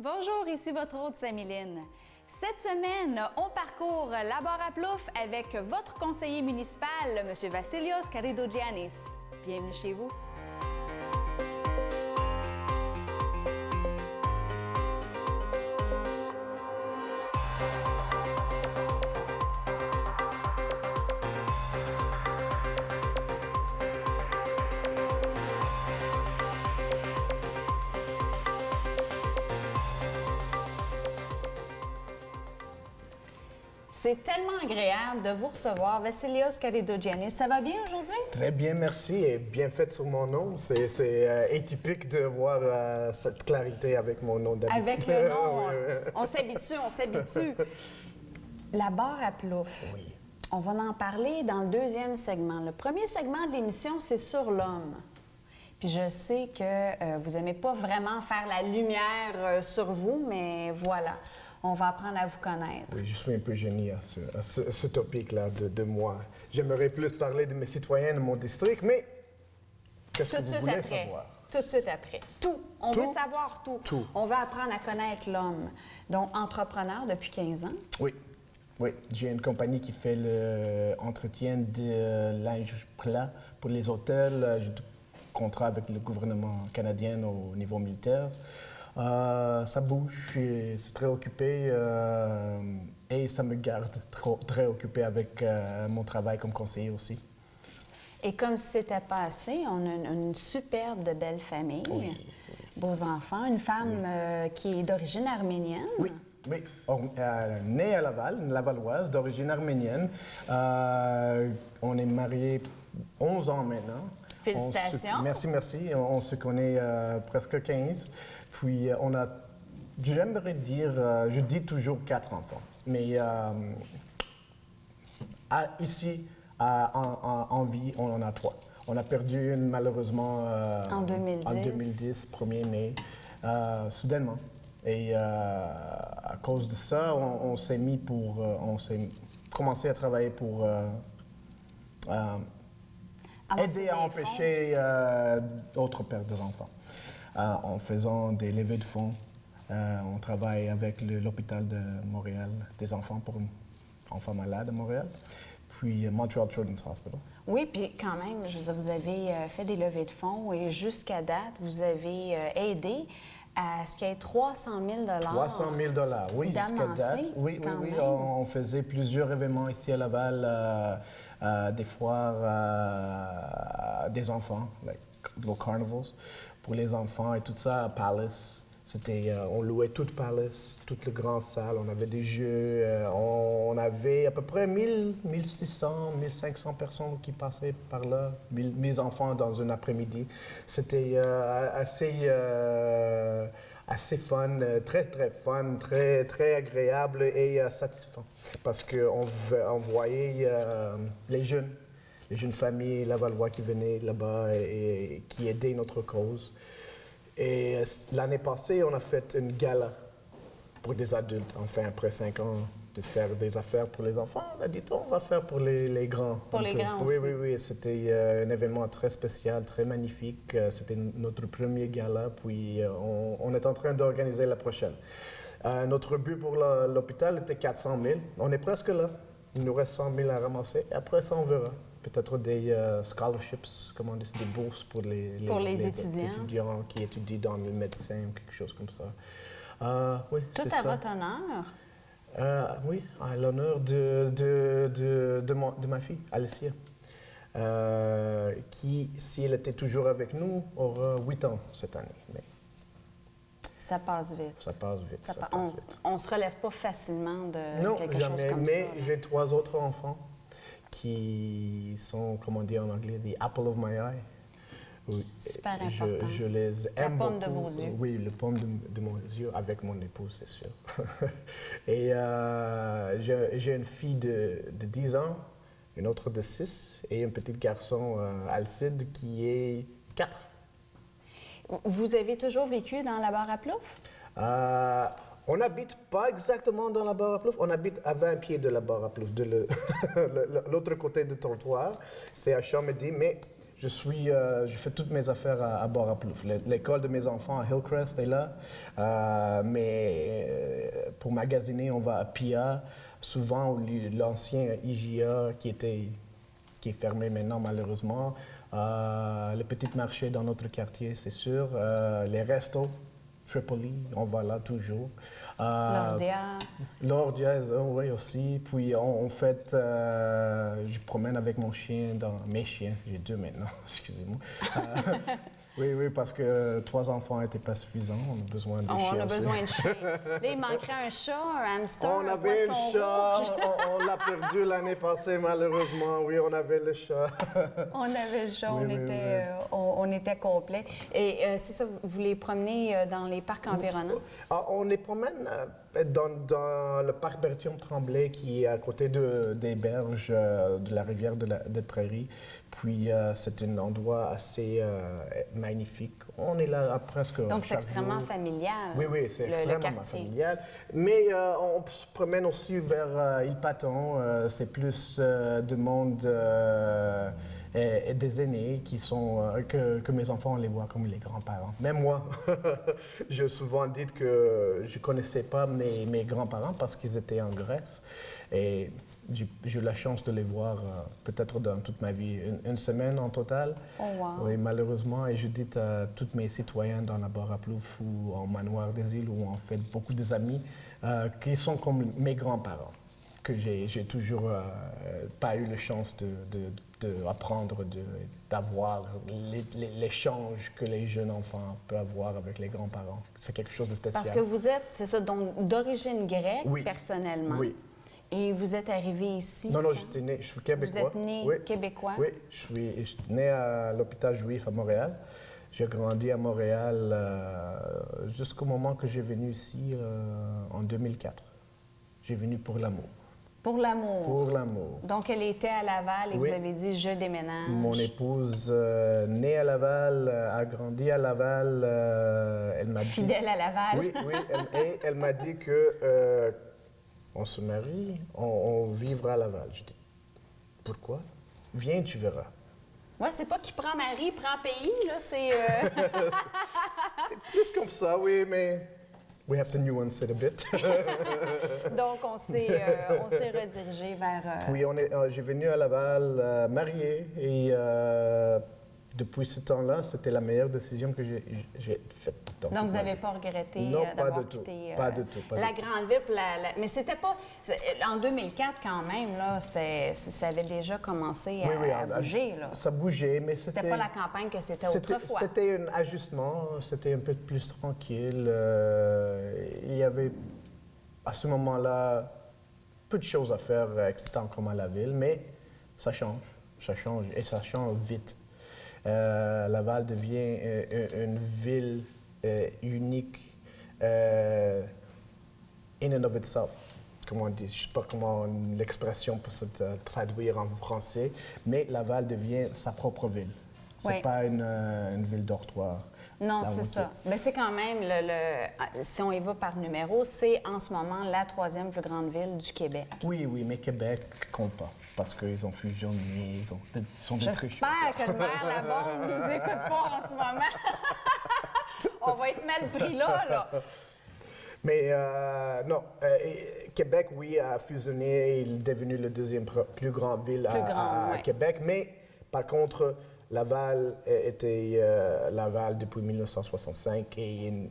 Bonjour, ici votre hôte Samiline. Cette semaine, on parcourt la barre à Plouffe avec votre conseiller municipal, M. Vassilios Karidogiannis. Bienvenue chez vous. C'est tellement agréable de vous recevoir, Vassilios Karidogiannis. Ça va bien aujourd'hui? Très bien, merci. Et bien fait sur mon nom. C'est atypique de voir cette clarité avec mon nom d'habitude. Avec le nom, on s'habitue, on s'habitue. La barre à Plouffe. Oui. On va en parler dans le deuxième segment. Le premier segment de l'émission, c'est sur l'homme. Puis je sais que vous n'aimez pas vraiment faire la lumière sur vous, mais voilà. On va apprendre à vous connaître. Oui, je suis un peu gêné à ce topic-là de moi. J'aimerais plus parler de mes citoyens de mon district, mais qu'est-ce que vous voulez savoir? Tout de suite après. Tout. On veut savoir tout. Tout. On veut apprendre à connaître l'homme. Donc, entrepreneur depuis 15 ans. Oui. Oui, j'ai une compagnie qui fait l'entretien de linge plat pour les hôtels. J'ai un contrat avec le gouvernement canadien au niveau militaire. Ça bouge, c'est très occupé et ça me garde très occupé avec mon travail comme conseiller aussi. Et comme si c'était pas assez, on a une superbe de belle famille, oui. Beaux enfants, une femme qui est d'origine arménienne. Oui. Oui, née à Laval, une Lavalloise d'origine arménienne. On est mariés 11 ans maintenant. Félicitations. Merci. On se connaît presque 15. Puis on a, j'aimerais dire, je dis toujours 4 enfants. Mais ici, en vie, on en a 3. On a perdu une malheureusement en 2010, 1er mai, soudainement. Et à cause de ça, on s'est commencé à travailler pour aider à empêcher d'autres pertes d'enfants. En faisant des levées de fonds, on travaille avec l'hôpital de Montréal, des enfants pour enfants malades de Montréal, puis Montreal Children's Hospital. Oui, puis quand même, vous avez fait des levées de fonds et jusqu'à date, vous avez aidé à ce qu'il y ait 300 000 300 000 oui, jusqu'à date. Oui. On faisait plusieurs événements ici à Laval, des foires des enfants, like little carnivals, pour les enfants et tout ça à Palace. On louait toute Palace, toute la grande salle, on avait des jeux, on avait à peu près 1600, 1500 personnes qui passaient par là, mes enfants dans un après-midi. C'était assez fun, très fun, très agréable et satisfaisant. Parce qu'on voyait les jeunes familles lavallois qui venaient là-bas et qui aidaient notre cause. Et l'année passée, on a fait une gala pour des adultes. Enfin, après 5 ans de faire des affaires pour les enfants, on a dit on va faire pour les grands. Pour les grands aussi. Oui. C'était un événement très spécial, très magnifique. C'était notre premier gala, puis on est en train d'organiser la prochaine. Notre but pour l'hôpital était 400 000. On est presque là. Il nous reste 100 000 à ramasser. Après ça, on verra. Peut-être des scholarships, comment on dit, des bourses pour les étudiants qui étudient dans le médecin ou quelque chose comme ça. Oui, tout c'est à ça. votre honneur? Oui, à l'honneur de ma fille, Alicia, qui, si elle était toujours avec nous, aura 8 ans cette année. Mais ça passe vite. Ça passe vite. On ne se relève pas facilement de quelque jamais, chose comme mais ça. Mais j'ai 3 autres enfants qui sont, comment on dit en anglais, the apple of my eye. Oui. Super important. Je les aime beaucoup. La pomme de vos yeux. Oui, le pomme de mon yeux, avec mon épouse, c'est sûr. Et j'ai une fille de 10 ans, une autre de 6, et un petit garçon, Alcide, qui est 4. Vous avez toujours vécu dans la barre à Plouffe? On n'habite pas exactement dans la barre à Plouffe, on habite à 20 pieds de la barre à Plouffe, de l'autre côté du trottoir, c'est à Chamédy, mais Je fais toutes mes affaires à Bord-à-Plouffe. L'école de mes enfants à Hillcrest est là. Mais pour magasiner, on va à Pia, souvent l'ancien IGA qui est fermé maintenant malheureusement. Le petit marché dans notre quartier, c'est sûr. Les restos, Tripoli, on va là toujours. L'Ordia, oui aussi. Puis on fait, je promène avec mon chien, mes chiens, j'ai 2 maintenant, excusez-moi. Oui, parce que 3 enfants n'étaient pas suffisants, on a besoin de chiens. On a besoin de chiens. Là, il manquerait un chat, un hamster, on avait un chat, on l'a perdu l'année passée malheureusement, oui, on avait le chat. On avait le chat, on était complet. Et c'est ça, vous les promenez dans les parcs environnants? On les promène dans le parc Berthiaume-Tremblay qui est à côté des berges de la rivière des Prairies. Puis c'est un endroit assez magnifique. On est là presque. Donc c'est extrêmement familial. Oui, c'est extrêmement familial. Mais on se promène aussi vers Île Paton. C'est plus de monde et des aînés qui sont que mes enfants on les voit comme les grands-parents. Même moi, j'ai souvent dit que je connaissais pas mes grands-parents parce qu'ils étaient en Grèce et j'ai eu la chance de les voir peut-être dans toute ma vie, une semaine en total. Oh, wow. Oui, malheureusement, et je dis à tous mes citoyens dans la Bord-à-Plouffe ou en Manoir des Îles où en fait beaucoup des amis qui sont comme mes grands-parents que j'ai toujours pas eu la chance d'apprendre, d'avoir l'échange que les jeunes enfants peuvent avoir avec les grands-parents. C'est quelque chose de spécial. Parce que vous êtes, c'est ça, donc d'origine grecque, personnellement. Oui. Et vous êtes arrivé ici? Non, je suis québécois. Vous êtes né québécois? Oui, je suis né à l'hôpital juif à Montréal. J'ai grandi à Montréal jusqu'au moment que j'ai venu ici en 2004. J'ai venu pour l'amour. Pour l'amour? Pour l'amour. Donc, elle était à Laval et vous avez dit « je déménage ». Mon épouse, née à Laval, a grandi à Laval. Elle m'a dit... Fidèle à Laval? Oui, et elle m'a dit que on se marie, on vivra à Laval. Je dis « Pourquoi? Viens, tu verras ». Oui, c'est pas qui prend mari, prend pays, là, c'est... C'était plus comme ça, oui, mais... We have to nuance it a bit. Donc, on s'est redirigé vers... Oui, j'ai venu à Laval marié et depuis ce temps-là, c'était la meilleure décision que j'ai faite. Donc, vous n'avez pas regretté d'avoir quitté pas du tout, la grande ville. Mais c'était pas... En 2004, quand même, là, ça avait déjà commencé à bouger. Là. Ça bougeait, mais c'était pas la campagne que c'était autrefois. C'était un ajustement, c'était un peu plus tranquille. Il y avait, à ce moment-là, peu de choses à faire excitantes comme à la ville, mais ça change et ça change vite. Laval devient une ville unique in and of itself. Comment on dit, je ne sais pas comment l'expression peut se traduire en français, mais Laval devient sa propre ville. C'est pas une ville dortoir. Non, c'est ça. Mais c'est quand même, si on y va par numéro, c'est en ce moment la 3e plus grande ville du Québec. Oui, mais Québec compte pas parce qu'ils ont fusionné, ils sont détruits. J'espère que le maire Labombe ne nous écoute pas en ce moment. On va être mal pris là. Mais non, Québec, oui, a fusionné, il est devenu la 2e plus grande ville à Québec, mais par contre, Laval était Laval depuis 1965 et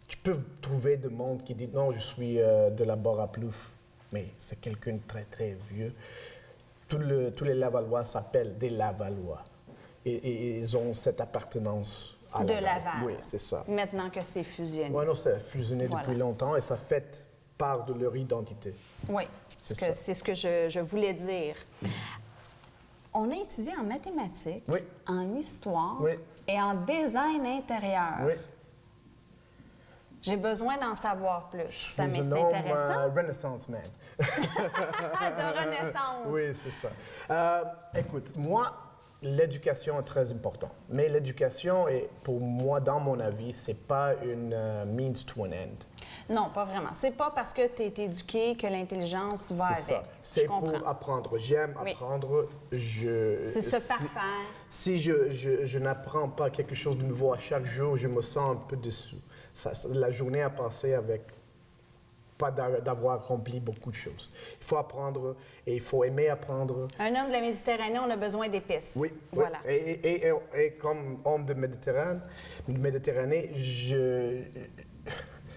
tu peux trouver des monde qui dit non, je suis de la Bord-à-Plouffe, mais c'est quelqu'un de très très vieux. Tous les Lavallois s'appellent des Lavallois et ils ont cette appartenance à Laval. Oui, c'est ça. Maintenant que c'est fusionné. Oui, non, c'est fusionné depuis longtemps et ça fait part de leur identité. Oui, c'est ce que je voulais dire. On a étudié en mathématiques, en histoire et en design intérieur. Oui. J'ai besoin d'en savoir plus. Ça m'est intéressant. Renaissance man. De Renaissance. Oui, c'est ça. Écoute, moi, l'éducation est très importante. Mais l'éducation, pour moi, dans mon avis, c'est pas une means to an end. Non, pas vraiment. C'est pas parce que tu es éduqué que l'intelligence va avec. C'est ça. C'est pour comprends. apprendre. J'aime Oui. apprendre. C'est se parfaire. Si je n'apprends pas quelque chose de nouveau à chaque jour, je me sens un peu déçu. La journée a passé avec pas d'avoir accompli beaucoup de choses. Il faut apprendre et il faut aimer apprendre. Un homme de la Méditerranée, on a besoin d'épices. Oui, Voilà. oui. Et comme homme de Méditerranée,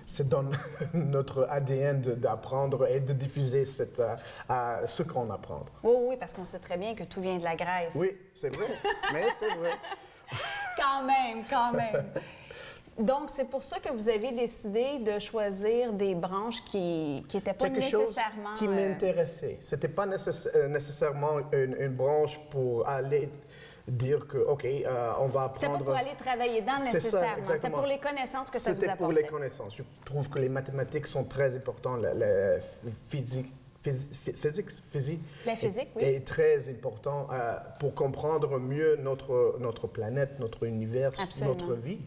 c'est dans notre ADN d'apprendre et de diffuser ce qu'on apprend. Oui, oui, parce qu'on sait très bien que tout vient de la Grèce. Oui, c'est vrai, mais c'est vrai. Quand même, quand même. Donc, c'est pour ça que vous avez décidé de choisir des branches qui n'étaient pas Quelque chose nécessairement... qui m'intéressait. Ce n'était pas nécessairement une branche pour aller dire que, OK, on va apprendre... C'était pas pour aller travailler dedans C'est ça, nécessairement. C'était exactement. pour les connaissances que ça vous apportait. C'était pour les connaissances. Je trouve que les mathématiques sont très importantes. La physique La physique, oui. est très important pour comprendre mieux notre planète, notre univers, Absolument. notre vie.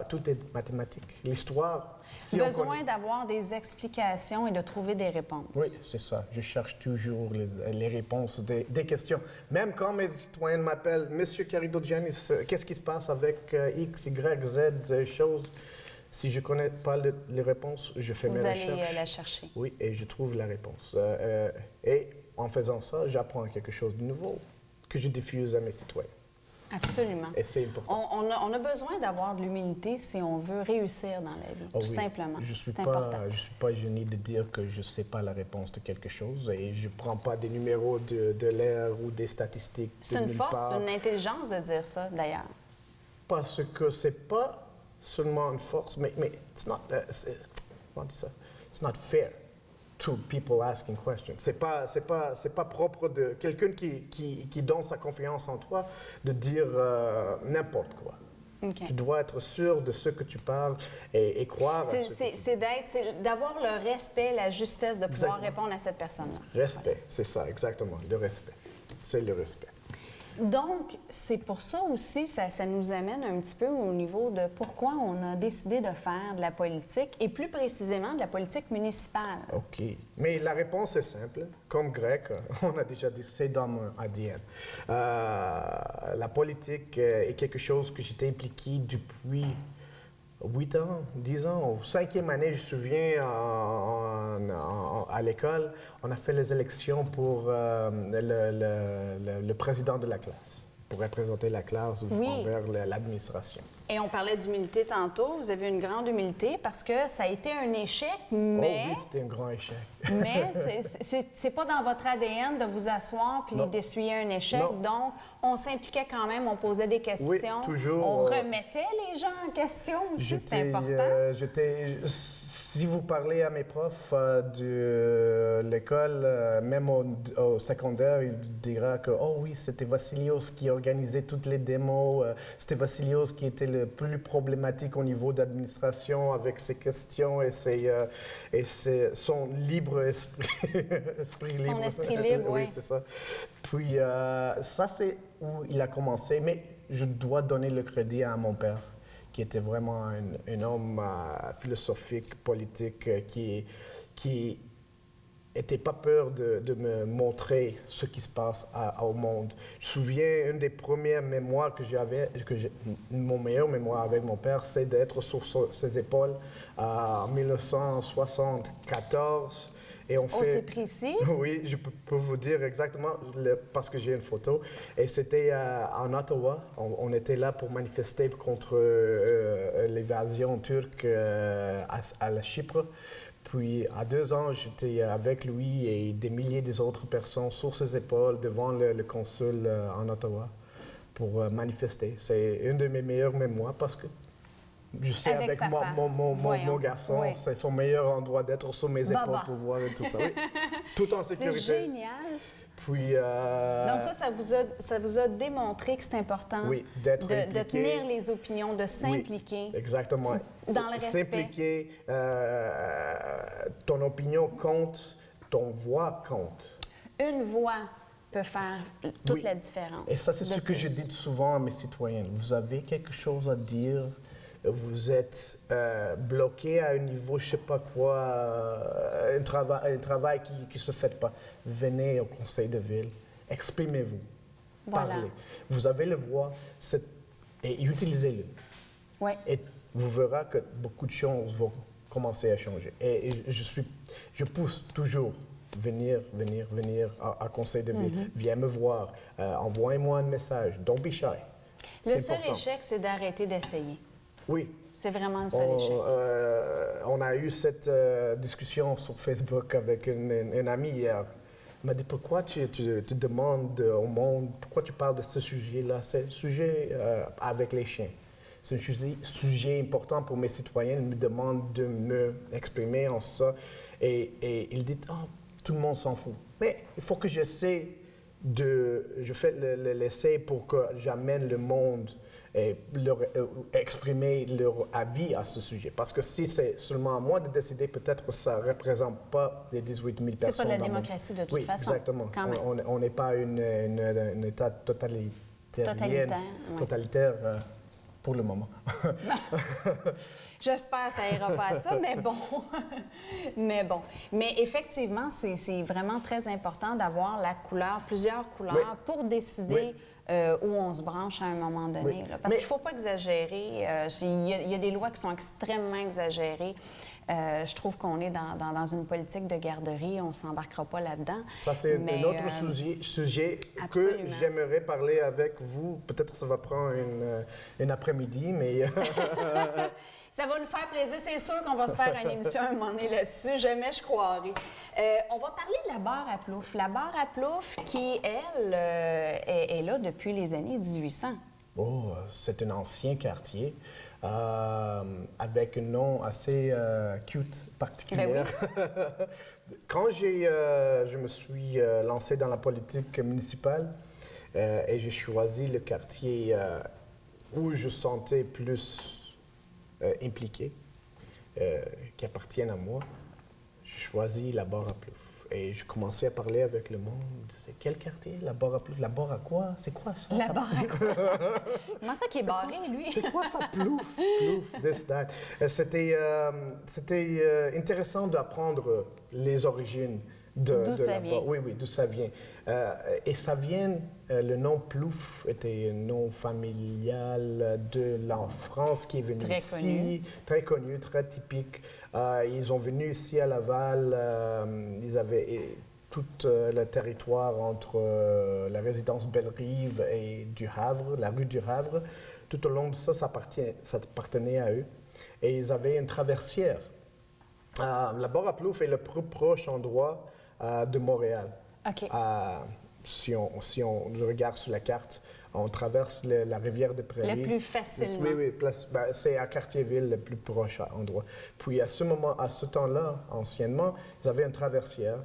Tout est mathématique. L'histoire... Besoin d'avoir des explications et de trouver des réponses. Oui, c'est ça. Je cherche toujours les réponses des questions. Même quand mes citoyens m'appellent, Monsieur Carido-Giannis, qu'est-ce qui se passe avec X, Y, Z choses? Si je ne connais pas les réponses, je fais mes recherches. Vous allez la chercher. Oui, et je trouve la réponse. Et en faisant ça, j'apprends quelque chose de nouveau que je diffuse à mes citoyens. Absolument. Et c'est important. On a besoin d'avoir de l'humilité si on veut réussir dans la vie, Oh tout oui. simplement. C'est important. Je ne suis pas gêné de dire que je ne sais pas la réponse de quelque chose et je ne prends pas des numéros de l'air ou des statistiques. C'est une force, une intelligence de dire ça, d'ailleurs. Parce que ce n'est pas seulement une force, mais it's not, comment on dit ça? It's not fair to people asking questions. C'est pas propre de quelqu'un qui donne sa confiance en toi de dire n'importe quoi. Okay. Tu dois être sûr de ce que tu parles et croire à ce que C'est d'avoir le respect, la justesse de pouvoir Exactement. répondre à cette personne-là. Respect, c'est ça, exactement, le respect. C'est le respect. Donc, c'est pour ça aussi, ça nous amène un petit peu au niveau de pourquoi on a décidé de faire de la politique, et plus précisément de la politique municipale. OK. Mais la réponse est simple. Comme grec, on a déjà dit, c'est dans mon ADN. La politique est quelque chose que j'étais impliqué depuis 8 ans, 10 ans. Au 5e année, je me souviens, à l'école, on a fait les élections pour le président de la classe, pour représenter la classe envers l'administration. Et on parlait d'humilité tantôt. Vous avez une grande humilité parce que ça a été un échec, mais... Oh oui, c'était un grand échec. Mais c'est pas dans votre ADN de vous asseoir puis d'essuyer un échec. Non. Donc, on s'impliquait quand même, on posait des questions. Oui, toujours. On remettait les gens en question aussi, c'est important. Si vous parlez à mes profs de l'école, même au secondaire, ils diront que, oh oui, c'était Vassilios qui organisait toutes les démos, c'était Vassilios qui était le plus problématique au niveau d'administration avec ses questions et son libre esprit. Son esprit libre, oui. Oui, c'est ça. Puis ça, c'est où il a commencé. Mais je dois donner le crédit à mon père, qui était vraiment un homme philosophique, politique, qui n'était pas peur de me montrer ce qui se passe au monde. Je me souviens, une des premières mémoires que j'avais, mon meilleur mémoire avec mon père, c'est d'être sur ses épaules en 1974. Et on fait... c'est précis? Oui, je peux vous dire exactement parce que j'ai une photo. Et c'était en Ottawa. On était là pour manifester contre l'évasion turque à la Chypre. Puis, à 2 ans, j'étais avec lui et des milliers d'autres personnes sur ses épaules devant le consul en Ottawa pour manifester. C'est une de mes meilleures mémoires parce que je sais avec mon garçon, oui. C'est son meilleur endroit d'être sur mes épaules pour voir tout ça. Oui. Tout en sécurité. C'est génial. Puis, donc ça vous a démontré que c'est important d'être de tenir les opinions, de s'impliquer. Oui, exactement. Dans le respect. S'impliquer, ton opinion compte, ton voix compte. Une voix. peut faire toute Oui. la différence. Et ça, c'est ce de que plus. je dis souvent à mes citoyens. Vous avez quelque chose à dire, vous êtes bloqué à un niveau, je ne sais pas quoi, un travail qui ne se fait pas. Venez au conseil de ville, exprimez-vous, Voilà. parlez. Vous avez le voix et utilisez-le. Oui. Et vous verrez que beaucoup de choses vont commencer à changer. Et je pousse toujours venir à conseil de ville. Viens me voir, envoyez-moi un message. Don't be shy. Le C'est seul important. échec, c'est d'arrêter d'essayer. Oui. C'est vraiment le seul échec. On a eu cette discussion sur Facebook avec un ami hier. Il m'a dit, pourquoi tu demandes au monde, pourquoi tu parles de ce sujet-là? C'est un sujet avec les chiens. C'est un sujet important pour mes citoyens. Ils me demandent de me exprimer en ça. Et il dit, oh, tout le monde s'en fout. Mais il faut que j'essaie je fais l'essai pour que j'amène le monde et exprimer leur avis à ce sujet. Parce que si c'est seulement à moi de décider, peut-être que ça ne représente pas les 18 000 personnes. C'est pas de la démocratie de toute oui, façon. Exactement. Quand même. On n'est pas un État totalitaire pour le moment. J'espère que ça ira pas à ça, mais bon. Mais effectivement, c'est vraiment très important d'avoir plusieurs couleurs Oui. pour décider où on se branche à un moment donné. Oui. Là. Parce qu'il ne faut pas exagérer. Il y a des lois qui sont extrêmement exagérées. Je trouve qu'on est dans une politique de garderie. On ne s'embarquera pas là-dedans. Ça, c'est un autre sujet que j'aimerais parler avec vous. Peut-être que ça va prendre une après-midi, mais... Ça va nous faire plaisir. C'est sûr qu'on va se faire une émission un moment donné là-dessus. Jamais je croirais. On va parler de la barre à Plouffe. La barre à Plouffe qui, elle, est là depuis les années 1800. Oh, c'est un ancien quartier avec un nom assez cute, particulier. Ben oui. Quand je me suis lancé dans la politique municipale et j'ai choisi le quartier où je sentais plus impliqué, qui appartiennent à moi, j'ai choisi la barre à Plouffe. Et je commençais à parler avec le monde. C'est quel quartier? La barre à Plouffe. La barre à quoi? C'est quoi ça? La barre à quoi? Comment ça qui est barré, lui? C'est quoi ça? Plouffe, Plouffe, this, that. C'était intéressant d'apprendre les origines de ça la vient. barre. Oui, d'où ça vient. Et ça vient, le nom Plouffe était un nom familial de la France qui est venu Très ici. connu. Très connu, très typique. Ils ont venu ici à Laval. Ils avaient tout le territoire entre la résidence Belle-Rive et du Havre, la rue du Havre. Tout au long de ça, ça appartenait à eux. Et ils avaient une traversière. La barre à Plouffe est le plus proche endroit de Montréal. OK. Si on regarde sur la carte, on traverse la rivière des Prairies. Le plus facilement. Oui, c'est à Cartierville le plus proche endroit. Puis à ce temps-là, anciennement, ils avaient une traversière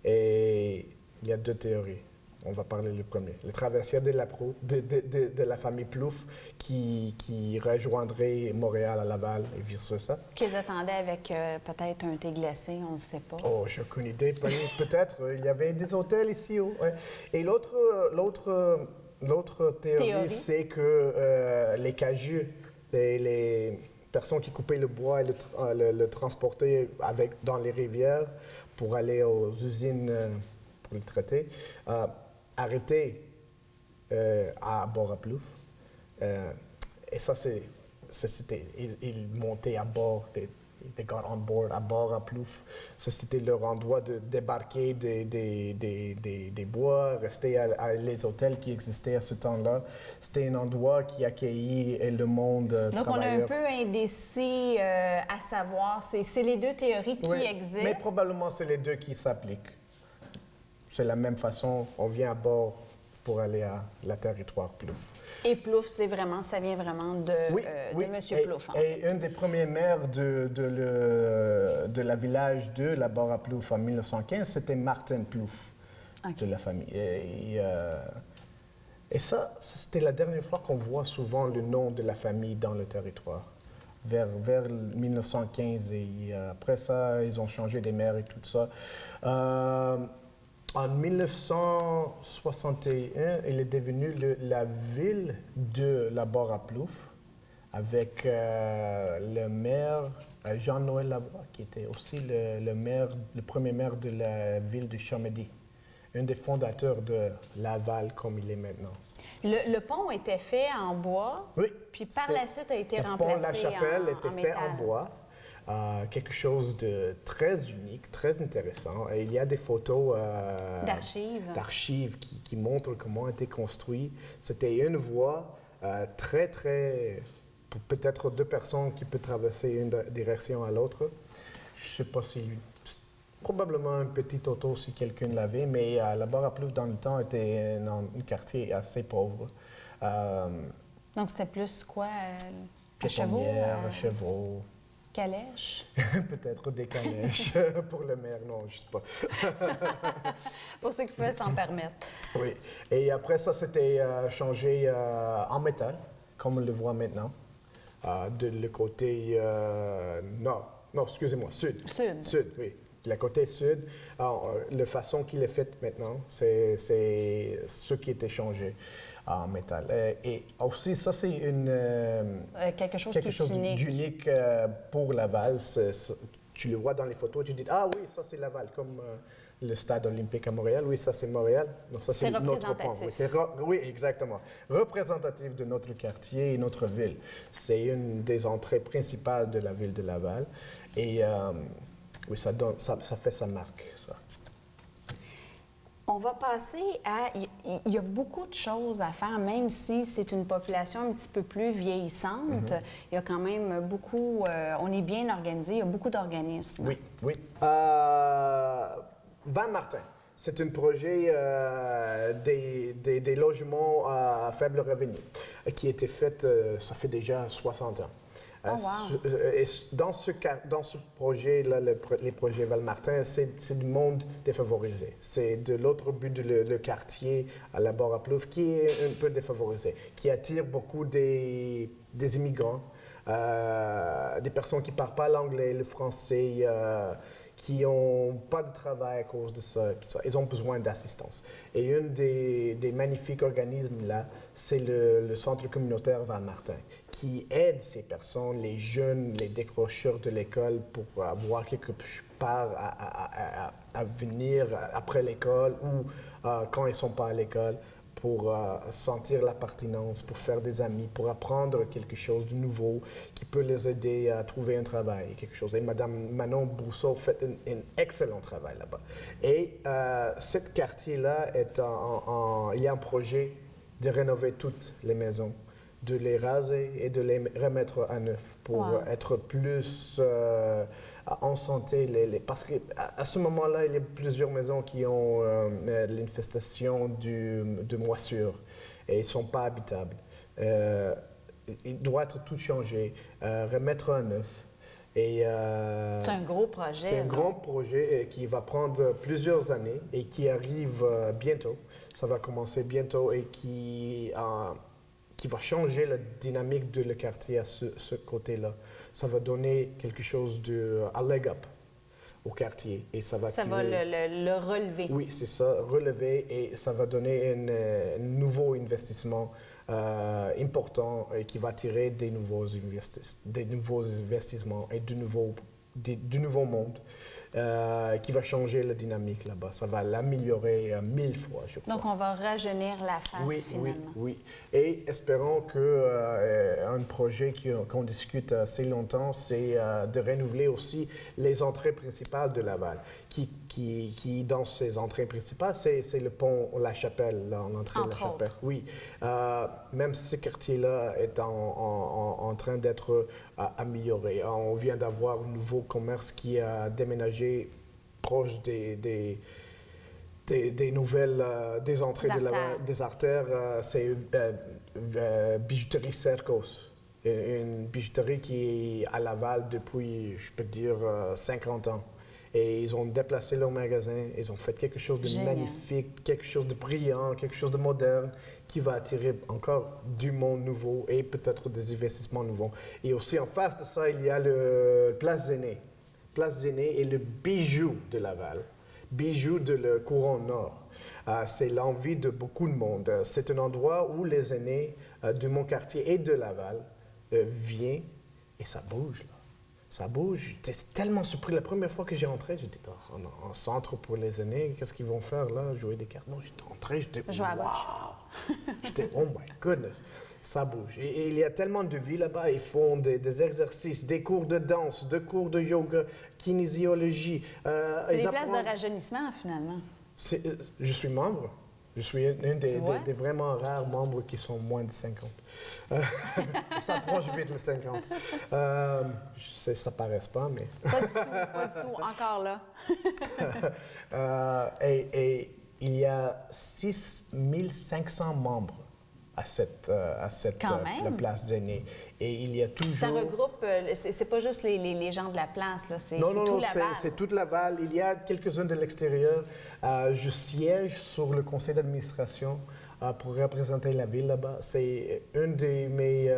et il y a deux théories. On va parler le premier. Le traversière de la famille Plouffe qui rejoindrait Montréal à Laval et vice-versa. Qu'ils attendaient avec peut-être un thé glacé, on ne sait pas. Oh, j'ai aucune idée. Peut-être. Il y avait des hôtels ici. Ouais. Et l'autre théorie, c'est que les cageux, les personnes qui coupaient le bois et le transportaient dans les rivières pour aller aux usines pour le traiter, arrêtaient à bord à Plouffe. Et ça, c'était... Ils montaient à bord, they got on board, à bord à Plouffe. Ça, c'était leur endroit de débarquer des bois, rester à les hôtels qui existaient à ce temps-là. C'était un endroit qui accueillait le monde Donc, travailleur. on est un peu indécis à savoir. C'est les deux théories qui existent. Mais probablement, c'est les deux qui s'appliquent. C'est la même façon, on vient à bord pour aller à la territoire Plouffe. Et Plouffe, ça vient vraiment de M. Plouffe. Et un des premiers maires de la village de la barre à Plouffe en 1915, c'était Martin Plouffe, de la famille. Et ça, c'était la dernière fois qu'on voit souvent le nom de la famille dans le territoire. Vers 1915. Et après ça, ils ont changé des maires et tout ça. En 1961, il est devenu la ville de la Barre-à-Plouffe avec le maire Jean-Noël Lavoie, qui était aussi le premier maire de la ville de Chamédie, un des fondateurs de Laval comme il est maintenant. Le pont était fait en bois, Oui. puis par la suite a été Le remplacé pont La Chapelle était en fait métal. en bois. Quelque chose de très unique, très intéressant. Et il y a des photos d'archives qui montrent comment a été construit. C'était une voie très, très... pour peut-être 2 personnes qui peuvent traverser une direction à l'autre. Je ne sais pas si... Probablement un petit auto si quelqu'un l'avait, mais la Barre-à-Plouffe dans le temps était un quartier assez pauvre. Donc c'était plus quoi? À chevaux? Piétonnières, chevaux. Calèche? Peut-être des calèches pour le maire, non, je sais pas. Pour ceux qui pouvaient s'en permettre. Oui. Et après ça, c'était changé en métal, comme on le voit maintenant, de le côté nord. Non, excusez-moi, sud. Sud. Sud, oui. Le côté sud, la façon qu'il est fait maintenant, c'est ce qui était changé en métal. Et aussi, ça, c'est Quelque chose quelque qui est chose unique. d'unique pour Laval. Tu le vois dans les photos, tu dis, ah oui, ça c'est Laval, comme le stade olympique à Montréal. Oui, ça c'est Montréal. Non, ça C'est notre pont. représentatif. Oui, oui, exactement. Représentatif de notre quartier et notre ville. C'est une des entrées principales de la ville de Laval. Et oui, ça fait sa marque, ça. On va passer à... Il y a beaucoup de choses à faire, même si c'est une population un petit peu plus vieillissante. Il y a quand même beaucoup... on est bien organisé, il y a beaucoup d'organismes. Oui, oui. Van Martin, c'est un projet des logements à faible revenu qui a été fait, ça fait déjà 60 ans. Oh, wow. Et dans ce projet-là, les projets Val-Martin, c'est du monde défavorisé. C'est de l'autre but le quartier à la Barre-à-Plouffe qui est un peu défavorisé, qui attire beaucoup des immigrants, des personnes qui ne parlent pas l'anglais, le français, qui n'ont pas de travail à cause de ça, tout ça. Ils ont besoin d'assistance. Et un des magnifiques organismes là, c'est le Centre communautaire Val-Martin, qui aide ces personnes, les jeunes, les décrocheurs de l'école, pour avoir quelque part à venir après l'école ou quand ils ne sont pas à l'école, pour sentir l'appartenance, pour faire des amis, pour apprendre quelque chose de nouveau qui peut les aider à trouver un travail, quelque chose. Et Mme Manon Brousseau fait un excellent travail là-bas. Et ce quartier-là, il y a un projet de rénover toutes les maisons, de les raser et de les remettre à neuf pour être plus en santé. Parce qu'à ce moment-là, il y a plusieurs maisons qui ont l'infestation de moisissures et ils ne sont pas habitables. Il doit être tout changé, remettre à neuf. C'est un gros projet. C'est un grand projet qui va prendre plusieurs années et qui arrive bientôt. Ça va commencer bientôt et qui va changer la dynamique de le quartier à ce côté-là. Ça va donner quelque chose à leg up au quartier et ça va le relever. Oui, c'est ça, relever et ça va donner un nouveau investissement important et qui va attirer des nouveaux investissements et du nouveau monde qui va changer la dynamique là-bas. Ça va l'améliorer 1000 fois, je crois. Donc, on va rajeunir la face, finalement. Oui. Et espérons qu'un projet qu'on discute assez longtemps, c'est de renouveler aussi les entrées principales de Laval. Qui dans ces entrées principales, c'est le pont La Chapelle, l'entrée de La Chapelle. Oui. Même ce quartier-là est en train d'être amélioré. On vient d'avoir un nouveau commerce qui a déménagé proche des nouvelles des entrées des artères. C'est bijouterie Cercos, une bijouterie qui est à Laval depuis, je peux dire, 50 ans. Et ils ont déplacé leur magasin, ils ont fait quelque chose de magnifique, quelque chose de brillant, quelque chose de moderne qui va attirer encore du monde nouveau et peut-être des investissements nouveaux. Et aussi en face de ça, il y a le Place Zéné. Place Zéné est le bijou de Laval. bijou de la couronne nord. C'est l'envie de beaucoup de monde. C'est un endroit où les aînés de mon quartier et de Laval viennent et ça bouge. Là. Ça bouge. J'étais tellement surpris. La première fois que j'ai entré, j'étais en centre pour les aînés. Qu'est-ce qu'ils vont faire là? Jouer des cartes? Non, j'étais entré, j'étais Jouer à botch. J'étais, oh my goodness, ça bouge. Et il y a tellement de vie là-bas. Ils font des exercices, des cours de danse, des cours de yoga, kinésiologie. C'est des places de rajeunissement, finalement. Je suis membre. Je suis un des vraiment rares membres qui sont moins de 50. Ça approche vite le 50. Ça ne paraît pas, mais... Pas du tout, encore là. Et il y a 6500 membres à cette la place d'aînés. Et il y a toujours... Ça regroupe, c'est pas juste les gens de la place, là, c'est tout Laval. C'est toute Laval. Il y a quelques-uns de l'extérieur. Je siège sur le conseil d'administration pour représenter la ville là-bas. C'est un de mes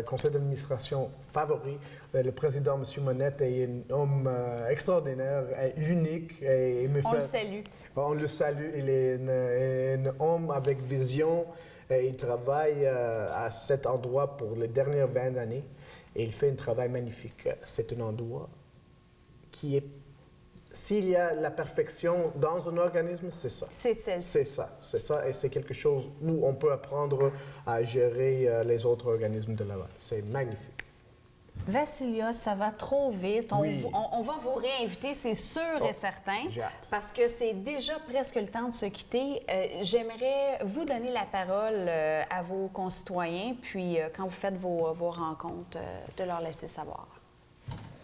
conseils d'administration favoris. Le président, M. Monette, est un homme extraordinaire, unique. Et On le salue. On le salue. Il est un homme avec vision. Et il travaille à cet endroit pour les dernières 20 années et il fait un travail magnifique. C'est un endroit qui est... S'il y a la perfection dans un organisme, c'est ça. C'est ça. Et c'est quelque chose où on peut apprendre à gérer les autres organismes de Laval. C'est magnifique. Vassilia, ça va trop vite. Oui. On va vous réinviter, c'est sûr et certain. J'ai hâte. Parce que c'est déjà presque le temps de se quitter. J'aimerais vous donner la parole à vos concitoyens, puis quand vous faites vos rencontres, de leur laisser savoir.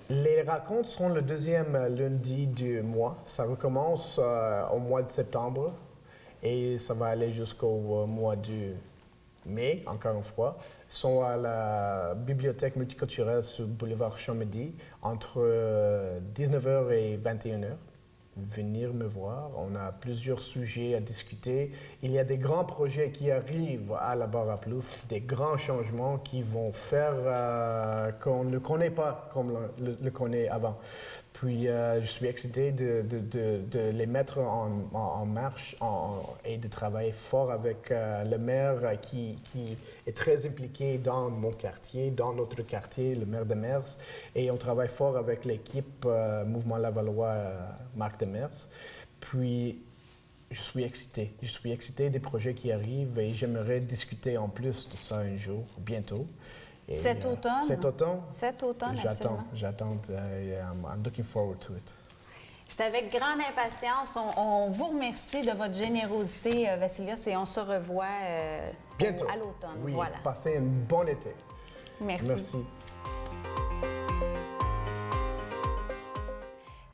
Les rencontres seront le deuxième lundi du mois. Ça recommence au mois de septembre et ça va aller jusqu'au mois de mai, encore une fois. Ils sont à la bibliothèque multiculturelle sur boulevard Champmedy entre 19h et 21h. Venir me voir. On a plusieurs sujets à discuter. Il y a des grands projets qui arrivent à la Barre à Plouffe, des grands changements qui vont faire qu'on ne connaît pas comme le connaît avant. Puis je suis excité de les mettre en marche et de travailler fort avec le maire qui est très impliqué dans mon quartier, dans notre quartier, le maire Demers. Et on travaille fort avec l'équipe Mouvement Lavallois Marc Demers. Puis je suis excité. Je suis excité des projets qui arrivent et j'aimerais discuter en plus de ça un jour, bientôt. Et, cet automne? Cet automne? Cet automne, absolument. J'attends. I'm looking forward to it. C'est avec grande impatience. On vous remercie de votre générosité, Vassilios, et on se revoit bientôt à l'automne. Oui, voilà. Passez un bon été. Merci. Merci.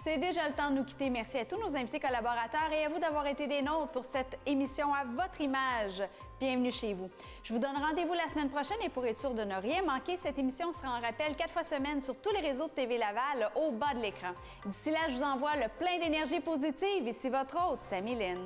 C'est déjà le temps de nous quitter. Merci à tous nos invités collaborateurs et à vous d'avoir été des nôtres pour cette émission à votre image. Bienvenue chez vous. Je vous donne rendez-vous la semaine prochaine et pour être sûr de ne rien manquer, cette émission sera en rappel 4 fois semaine sur tous les réseaux de TV Laval au bas de l'écran. D'ici là, je vous envoie le plein d'énergie positive. Ici votre hôte, Samy Lynn.